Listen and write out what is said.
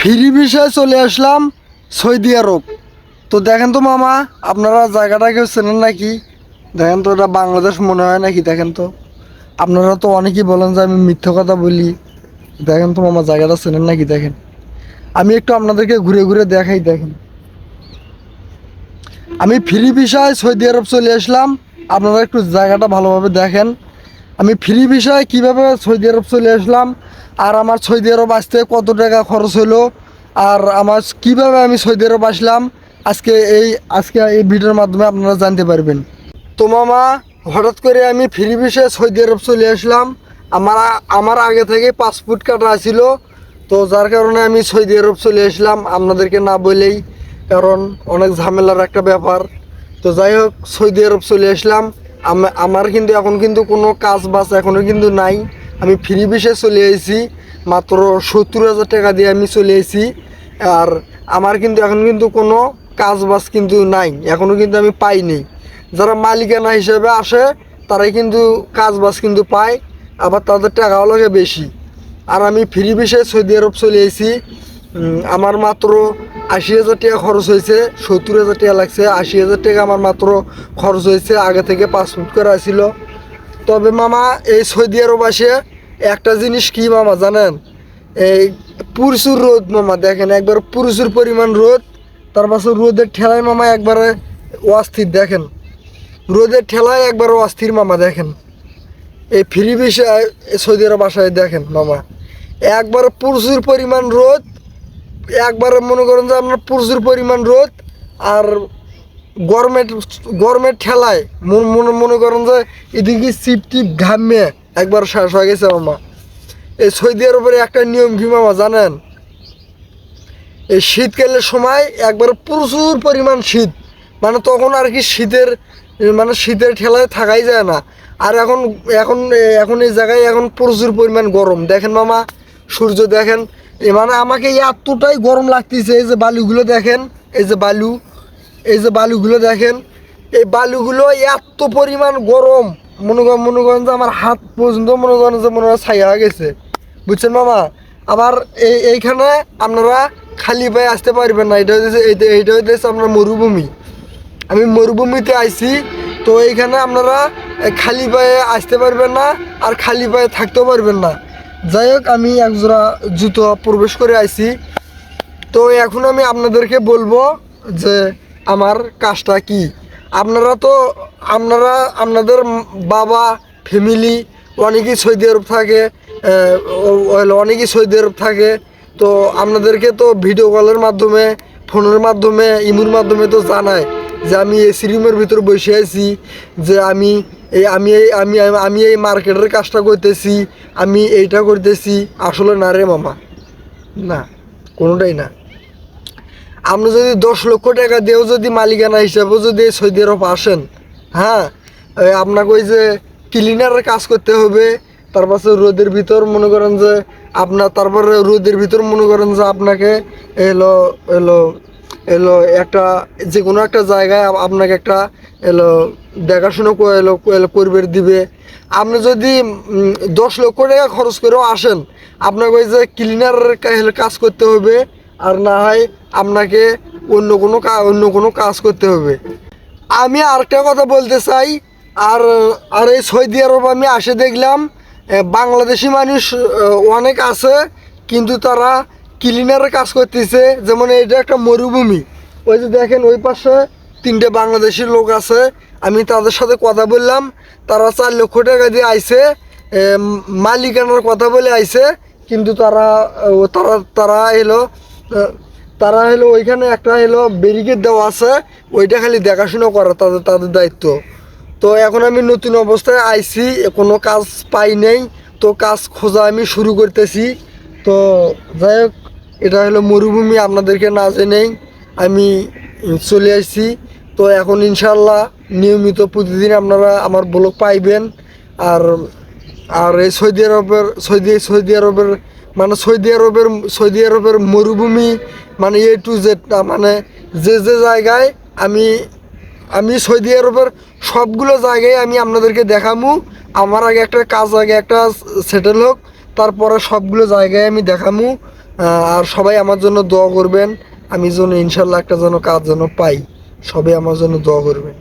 Free ভিসায় চলে আসলাম Saudi আরব। তো দেখেন তো মামা, আপনারা জায়গাটা কেউ চেনেন নাকি? দেখেন তো, এটা বাংলাদেশ মনে হয় নাকি? দেখেন তো, আপনারা তো অনেকেই বলেন যে আমি মিথ্যা কথা বলি। দেখেন তো মামা, জায়গাটা চেনেন নাকি? দেখেন, আমি একটু আপনাদেরকে ঘুরে ঘুরে দেখাই। দেখেন, আমি ফ্রি ভিসায় সৌদি আরব চলে আসলাম। আপনারা একটু জায়গাটা ভালোভাবে দেখেন। আমি ফ্রি ভিসায় কীভাবে সৌদি আরব চলে আসলাম, আর আমার সৌদি আরব আসতে কত টাকা খরচ হলো, আর আমার কিভাবে আমি সৌদি আরব আসলাম, আজকে এই ভিডিওর মাধ্যমে আপনারা জানতে পারবেন। তো মামা, হঠাৎ করে আমি ফ্রি ভিসায় সৌদি আরব চলে আসলাম। আমার আমার আগে থেকে পাসপোর্ট কাটা ছিল, তো যার কারণে আমি সৌদি আরব চলে আসলাম আপনাদেরকে না বলেই, কারণ অনেক ঝামেলার একটা ব্যাপার। তো যাই হোক, সৌদি আরব চলে আসলাম। আমার কিন্তু এখন কিন্তু কোনো কাজ বাজ এখনও কিন্তু নাই। আমি ফ্রি ভিসায় চলে এসেছি, মাত্র 70,000 টাকা দিয়ে আমি চলে এসেছি। আর আমার কিন্তু এখন কিন্তু কোনো কাজ বাজ কিন্তু নাই, এখনও কিন্তু আমি পাইনি। যারা মালিকানা হিসেবে আসে তারাই কিন্তু কাজ বাজ কিন্তু পায়, আবার তাদের টাকাও লাগে বেশি। আর আমি ফ্রি ভিসায় সৌদি আরব চলে এসেছি। আমার মাত্র 80,000 টাকা খরচ হয়েছে, 70,000 টাকা লাগছে, 80,000 টাকা আমার মাত্র খরচ হয়েছে। আগে থেকে পাসপোর্ট করা ছিল। তবে মামা, এই সৌদি আরব আসে একটা জিনিস কি মামা জানেন? এই প্রচুর রোদ মামা, দেখেন একবার প্রচুর পরিমাণ রোদ। তার পাশে রোদের ঠেলায় মামা একবারে অস্থির। দেখেন, রোদের ঠেলায় একবার অস্থির মামা। দেখেন, এই ফ্রি ভিসায় সৌদি আরব আসায় দেখেন মামা, একবারে প্রচুর পরিমাণ রোদ। একবারে মনে করেন যে আপনার প্রচুর পরিমাণ রোদ, আর গরমের গরমের ঠেলায় মনে করেন যে এদিকে চিপ টিপ ঘামে একবার শেষ হয়ে গেছে মামা। এই সৌদি আরবের একটা নিয়ম কি মামা জানেন? এই শীতকালের সময় একবার প্রচুর পরিমাণ শীত, মানে তখন আর কি শীতের ঠেলায় থাকাই যায় না। আর এখন এখন এখন এই জায়গায় এখন প্রচুর পরিমাণ গরম। দেখেন মামা, সূর্য দেখেন, মানে আমাকে এতটাই গরম লাগতেছে। এই যে বালুগুলো দেখেন, এই যে বালুগুলো দেখেন, এই বালুগুলো এত পরিমাণ গরম, মনে করেন যে আমার হাত পর্যন্ত মনে করেন যে মনে হয় ছাই হয়ে গেছে, বুঝছেন মামা? আবার এইখানে আপনারা খালি পায়ে আসতে পারবেন না। এইটা হইতেছে আপনার মরুভূমি। আমি মরুভূমিতে আইছি, তো এইখানে আপনারা খালি পায়ে আসতে পারবেন না, আর খালি পায়ে থাকতেও পারবেন না। যাই হোক, আমি একজোড়া জুতো প্রবেশ করে আইছি। তো এখন আমি আপনাদেরকে বলবো যে আমার কাজটা কি। আপনাদের বাবা ফ্যামিলি অনেকেই সৌদি আরব থাকে, অনেকেই সৌদি আরব থাকে। তো আপনাদেরকে তো ভিডিও কলের মাধ্যমে, ফোনের মাধ্যমে, ইমোর মাধ্যমে তো জানায় যে আমি এসি রুমের ভিতর বসে আছি, যে আমি এই মার্কেটের কাজটা করতেছি, আমি এইটা করতেছি। আসলে না রে মামা, না, কোনোটাই না। আপনি যদি 10 লক্ষ টাকা দিয়েও যদি মালিকানা হিসাবেও যদি সৌদি আরব আসেন, হ্যাঁ, আপনাকে ওই যে ক্লিনারের কাজ করতে হবে। তারপরে রোদের ভিতর মনে করেন যে তারপরে রোদের ভিতর মনে করেন যে আপনাকে এলো এলো এলো একটা যে কোনো একটা জায়গায় আপনাকে একটা দেখাশুনো করবে দিবে। আপনি যদি 10 লক্ষ টাকা খরচ করেও আসেন, আপনাকে ওই যে ক্লিনারের কাজ করতে হবে, আর না হয় আপনাকে অন্য কোনো কাজ করতে হবে। আমি আরেকটা কথা বলতে চাই, আর আর এই সৌদি আরব আমি আসে দেখলাম বাংলাদেশি মানুষ অনেক আছে, কিন্তু তারা ক্লিনারের কাজ করতেছে। যেমন এটা একটা মরুভূমি, ওই যে দেখেন ওই পাশে 3টে বাংলাদেশি লোক আছে। আমি তাদের সাথে কথা বললাম, তারা 4 লক্ষ টাকা দিয়ে আইছে, মালিকানার কথা বলে আইছে। কিন্তু তারা এলো ওইখানে একটা ব্যারিকেড দেওয়া আছে, ওইটা খালি দেখাশোনা করা তাদের দায়িত্ব। তো এখন আমি নতুন অবস্থায় আইছি, কোনো কাজ পাই নেই, তো কাজ খোঁজা আমি শুরু করতেছি। তো যাই হোক, এটা হলো মরুভূমি, আপনাদেরকে না জেনেই আমি চলে আসছি। তো এখন ইনশাল্লাহ নিয়মিত প্রতিদিন আপনারা আমার ব্লগ পাইবেন। আর আর এই সৌদি আরবের মানে সৌদি আরবের মরুভূমি, মানে A to Z, মানে যে জায়গায় আমি সৌদি আরবের সবগুলো জায়গায় আমি আপনাদেরকে দেখামু। আমার আগে একটা সেটেল হোক, তারপরে সবগুলো জায়গায় আমি দেখামু। আর সবাই আমার জন্য দোয়া করবেন, আমি যেন ইনশাল্লাহ একটা যেন কাজ যেন পাই, সবাই আমার জন্য দোয়া করবেন।